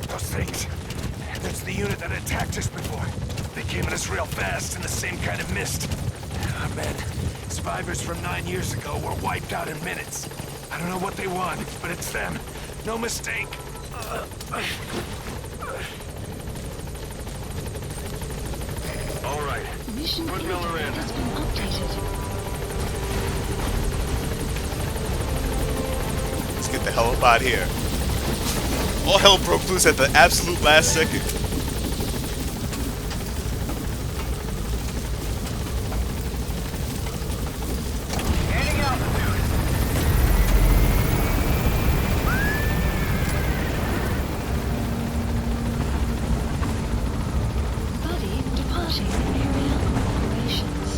Those things. That's the unit that attacked us before. They came at us real fast in the same kind of mist. Oh, man. Survivors from 9 years ago were wiped out in minutes. I don't know what they want, but it's them. No mistake. All right. Mission Put Miller in. has been updated. Let's get the hell up out of here. All hell broke loose at the absolute last second. Gaining altitude. Buddy departing area of operations.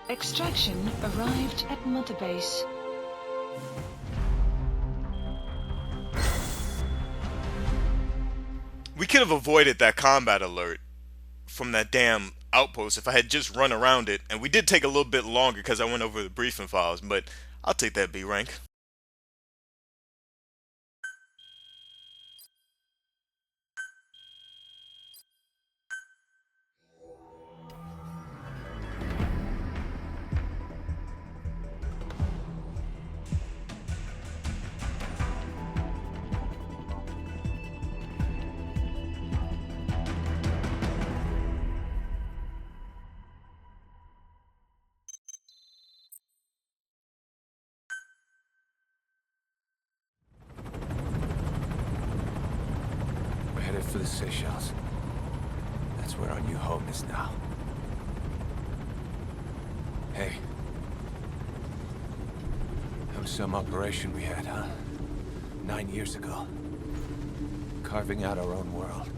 Extraction arrived at Mother Base. We could have avoided that combat alert from that damn outpost if I had just run around it. And we did take a little bit longer because I went over the briefing files, but I'll take that B rank. We're headed for the Seychelles. That's where our new home is now. Hey. That was some operation we had, huh? 9 years ago. Carving out our own world.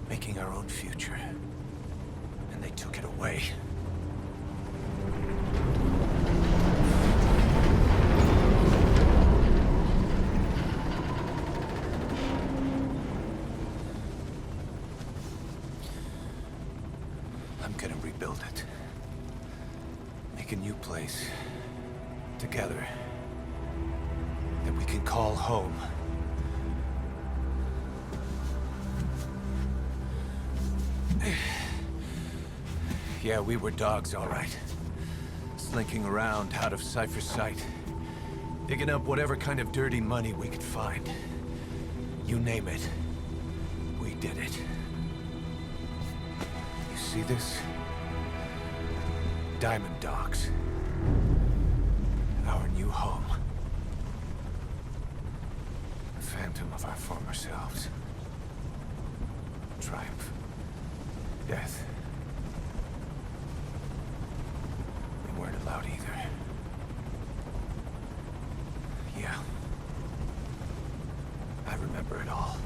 Making our own future. And they took it away. I'm gonna rebuild it. Make a new place. Together. That we can call home. Yeah, we were dogs, all right. Slinking around out of Cypher's sight. Digging up whatever kind of dirty money we could find. You name it. We did it. You see this? Diamond Dogs. Our new home. A phantom of our former selves. Triumph. Death. We weren't allowed either. Yeah. I remember it all.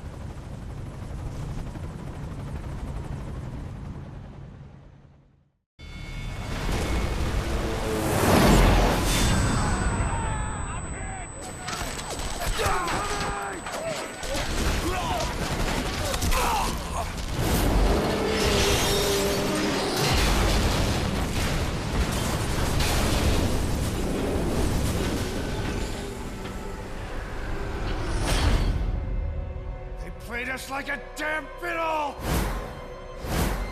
us like a damn fiddle!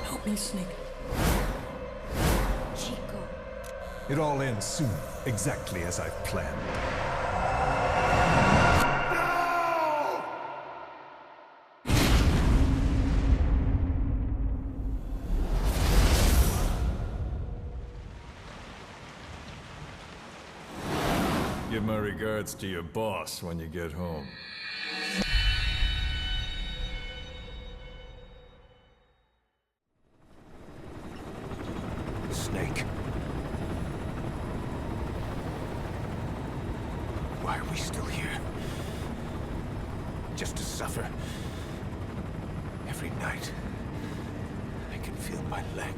Help me, Snake. Chico. It all ends soon, exactly as I've planned. Give my regards to your boss when you get home. Snake. Why are we still here? Just to suffer. Every night, I can feel my leg,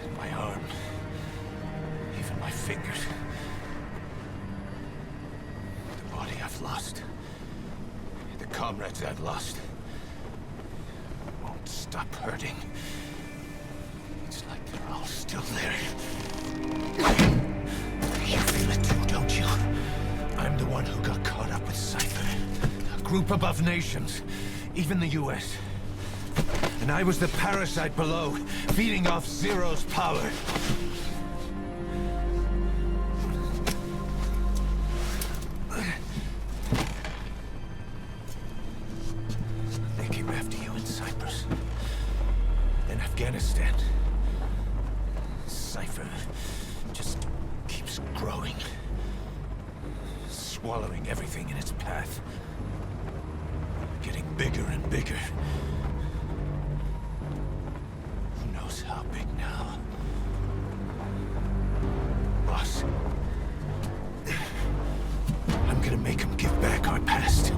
and my arm, even my fingers. The body I've lost, the comrades I've lost, won't stop hurting. It's like they're all still there. You feel it too, don't you? I'm the one who got caught up with Cypher. A group above nations, even the US. And I was the parasite below, feeding off Zero's power. They came after you in Cyprus. Then Afghanistan. Cypher just keeps growing. Swallowing everything in its path. Getting bigger and bigger. Who knows how big now? Boss. I'm gonna make him give back our past.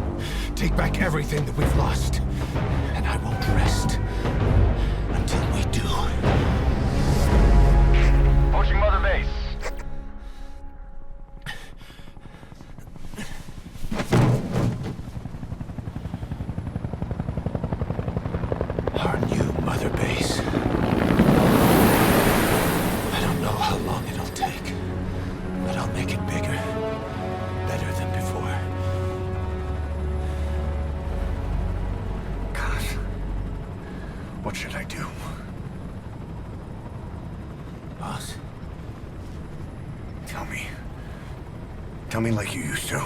Take back everything that we've lost. And I won't rest until we do. Approaching Mother Base. Our new Mother Base. I don't know how long it'll take, but I'll make it bigger, better than before. Gosh, what should I do? Boss, Tell me. Tell me like you used to.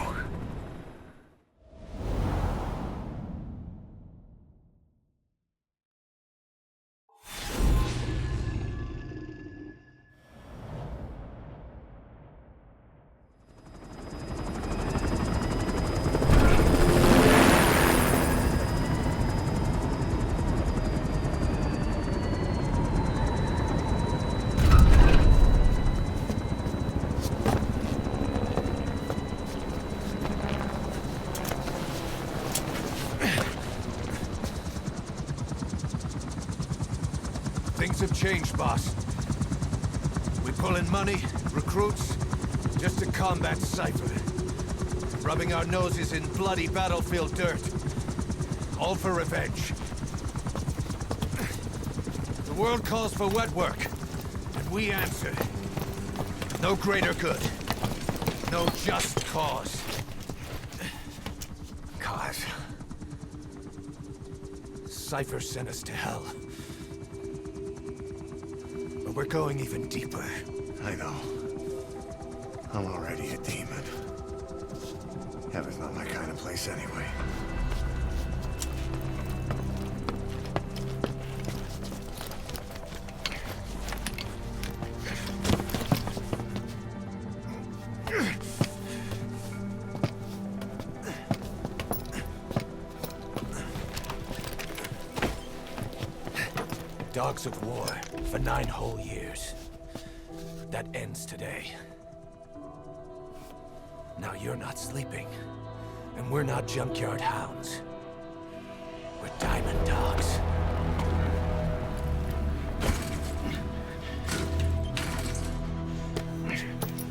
things have changed, boss. We pull in money, recruits, just to combat Cypher. Rubbing our noses in bloody battlefield dirt. All for revenge. The world calls for wet work, and we answer. No greater good. No just cause. Cause? Cypher sent us to hell. But we're going even deeper. I know. I'm already a demon. Heaven's not my kind of place anyway. Dogs of war for 9 whole years. That ends today. Now you're not sleeping, and we're not junkyard hounds. We're diamond dogs.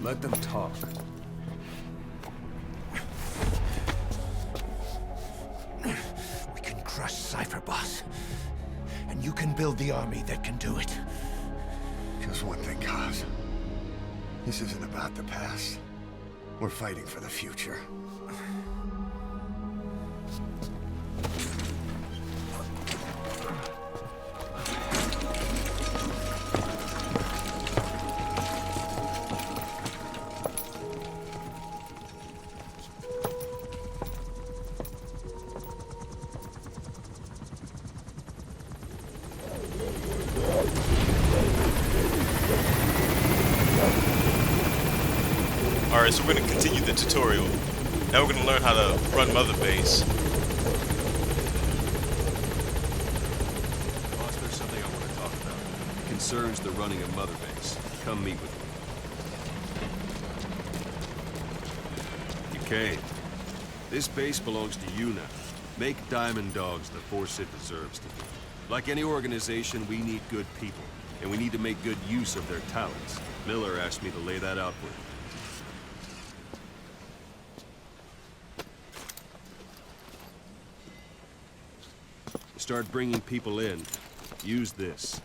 Let them talk. We can crush Cypher, boss. And you can build the army that can do it. Just one thing, Kaz. This isn't about the past. We're fighting for the future. Alright, so we're gonna continue the tutorial. Now we're gonna learn how to run Mother Base. Boss, there's something I want to talk about. It concerns the running of Mother Base. Come meet with me. You came. This base belongs to you now. Make Diamond Dogs the force it deserves to be. Like any organization, we need good people, and we need to make good use of their talents. Miller asked me to lay that out for you. Start bringing people in. Use this.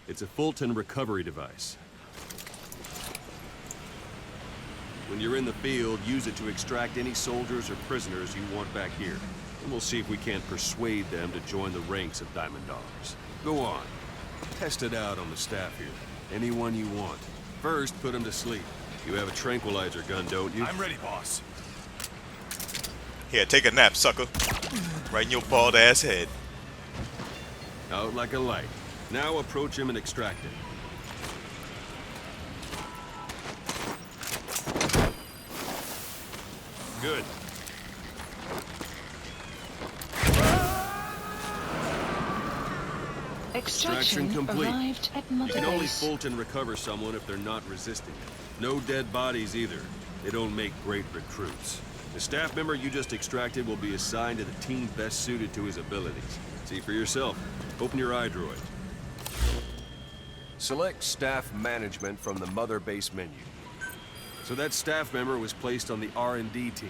It's a Fulton recovery device. When you're in the field, use it to extract any soldiers or prisoners you want back here. And we'll see if we can't persuade them to join the ranks of Diamond Dogs. Go on. Test it out on the staff here. Anyone you want. First, put them to sleep. You have a tranquilizer gun, don't you? I'm ready, boss. Here, take a nap, sucker. Right in your bald ass head. Out like a light. Now approach him and extract it. Good. Extraction complete. arrived at You Mother can only Base. Fulton recover someone if they're not resisting it. No dead bodies either. They don't make great recruits. The staff member you just extracted will be assigned to the team best suited to his abilities. See for yourself. Open your iDroid. Select staff management from the Mother Base menu. So that staff member was placed on the R&D team.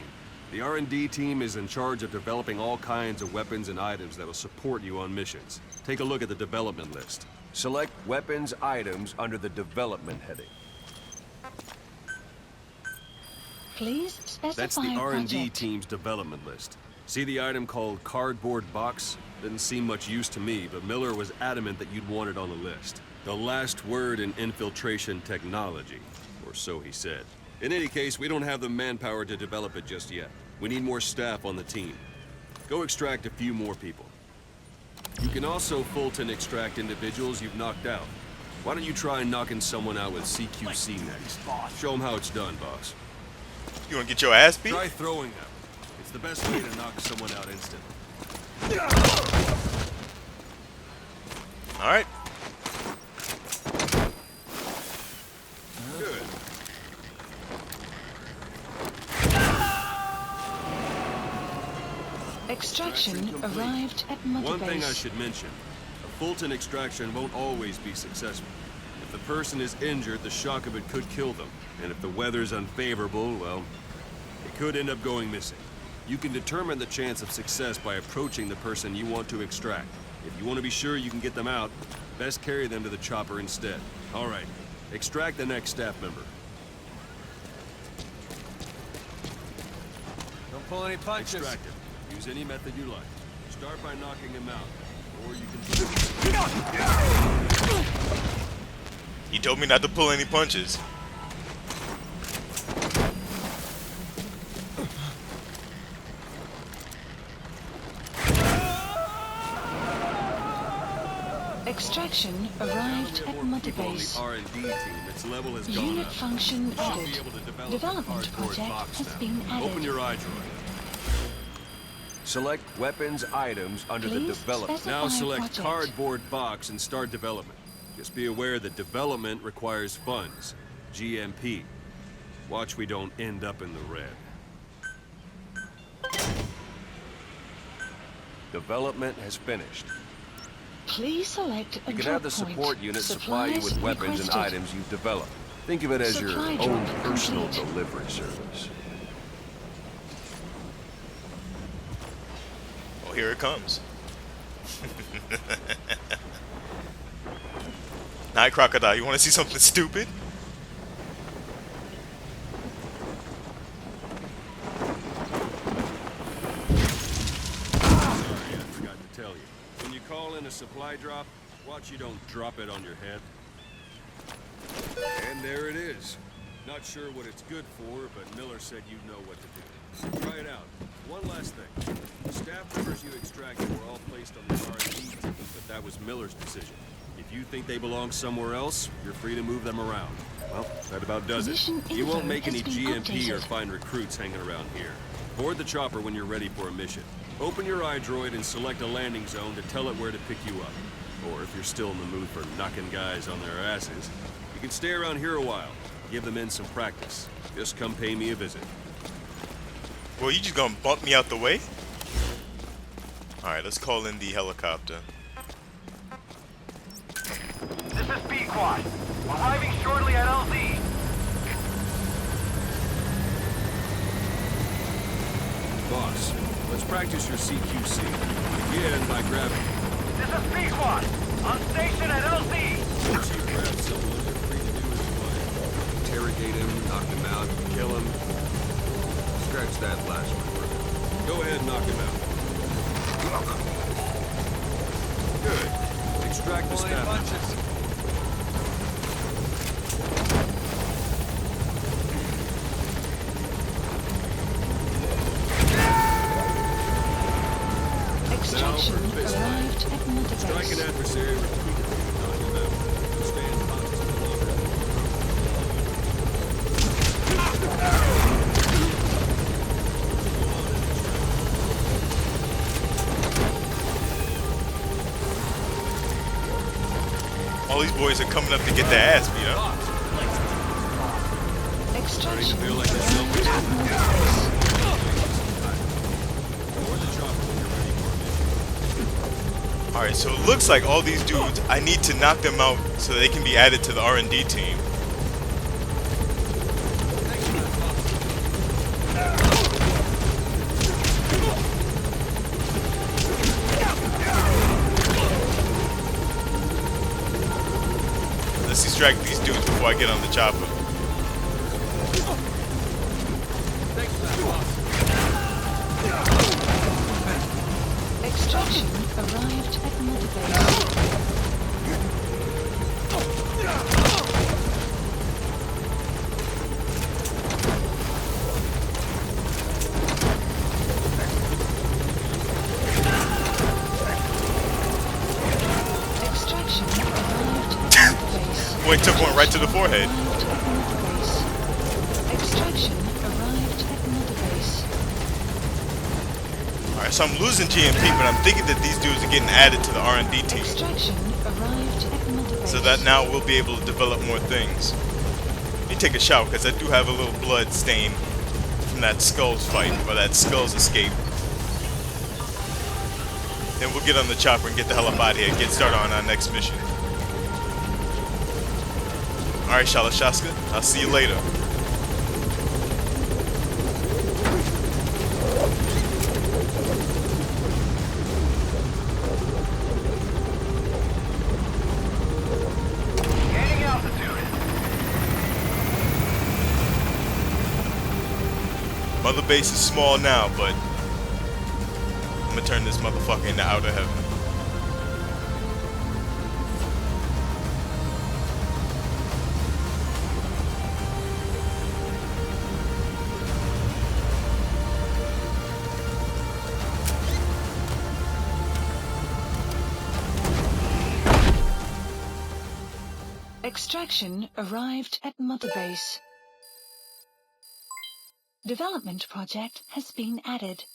The R&D team is in charge of developing all kinds of weapons and items that will support you on missions. Take a look at the development list. Select weapons items under the development heading. Please specify That's the R&D project. team's development list. See the item called cardboard box? Didn't seem much use to me, but Miller was adamant that you'd want it on the list. The last word in infiltration technology, or so he said. In any case, we don't have the manpower to develop it just yet. We need more staff on the team. Go extract a few more people. You can also Fulton extract individuals you've knocked out. Why don't you try knocking someone out with CQC next? Show them how it's done, boss. You wanna get your ass beat? Try throwing them. It's the best way to knock someone out instantly. Alright. Good. Extraction complete. arrived at Mother One Base. thing I should mention. A Fulton extraction won't always be successful. If the person is injured, the shock of it could kill them. And if the weather's unfavorable, well, it could end up going missing. You can determine the chance of success by approaching the person you want to extract. If you want to be sure you can get them out, best carry them to the chopper instead. All right, extract the next staff member. Don't pull any punches. Extract him. Use any method you like. Start by knocking him out, or you can... He told me not to pull any punches. Extraction arrived at Mother People on Base. the R&D team, its level has gone Unit up. function You should be added. able to develop a Development cardboard project box has now. been added. Open your iDroid. Select weapons items under the Please development. specify Now select project. cardboard box and start development. Just be aware that development requires funds. GMP. Watch we don't end up in the red. Development has finished. Please select a You can drop have the point. support unit supply you with Supplies weapons and requested. items you've developed. Think of it as your Supply own drop personal complete. delivery service. Oh, here it comes. Night Crocodile, you wanna see something stupid? Sorry, I forgot to tell you. When you call in a supply drop, watch you don't drop it on your head. And there it is. Not sure what it's good for, but Miller said you know what to do. Try it out. One last thing. The staff members you extracted were all placed on the R&D team, but that was Miller's decision. If you think they belong somewhere else, you're free to move them around. Well, that about does it. Position You won't info make any has been GMP or updated. find recruits hanging around here. Board the chopper when you're ready for a mission. Open your iDroid and select a landing zone to tell it where to pick you up. Or if you're still in the mood for knocking guys on their asses, you can stay around here a while. Give the men some practice. Just come pay me a visit. Well, you just gonna bump me out the way? Alright, let's call in the helicopter. This is Pequod. Arriving shortly at LZ. Boss, let's practice your CQC. Begin by grabbing. This is Pequod. On station at LZ. Once you grab someone, you're free to do as you like. Interrogate him, knock him out, kill him. Scratch that last one further. Go ahead and knock him out. Good. Extract the staff. Extraction arrived at Mother Strike an Base. adversary repeatedly and knock him out. Stand constant longer. All these boys are coming up to get their ass beat up. Extraction Starting to feel like arrived yourself. at Mother Base. Board the chopper when you're ready for a mission. Alright, so it looks like all these dudes, I need to knock them out so they can be added to the R&D team. Let's extract these dudes before I get on the chopper. Extraction arrived at Mother Base. Extraction arrived at Mother Base. Boy took one right to the forehead. Arrived at Mother Base. Extraction arrived at Mother Base. Alright, so I'm losing GMP, but I'm thinking that these dudes are getting added to the R&D team. Extraction arrived at Mother Base. So that now we'll be able to develop more things. Let me take a shower, because I do have a little blood stain from that Skulls fight, or that Skulls escape. Then we'll get on the chopper and get the hell up out of here and get started on our next mission. Alright, Shalashaska, I'll see you later. Gaining altitude. Mother Base is small now, but I'm gonna turn this motherfucker into outer heaven. Extraction arrived at Mother Base. Development project has been added.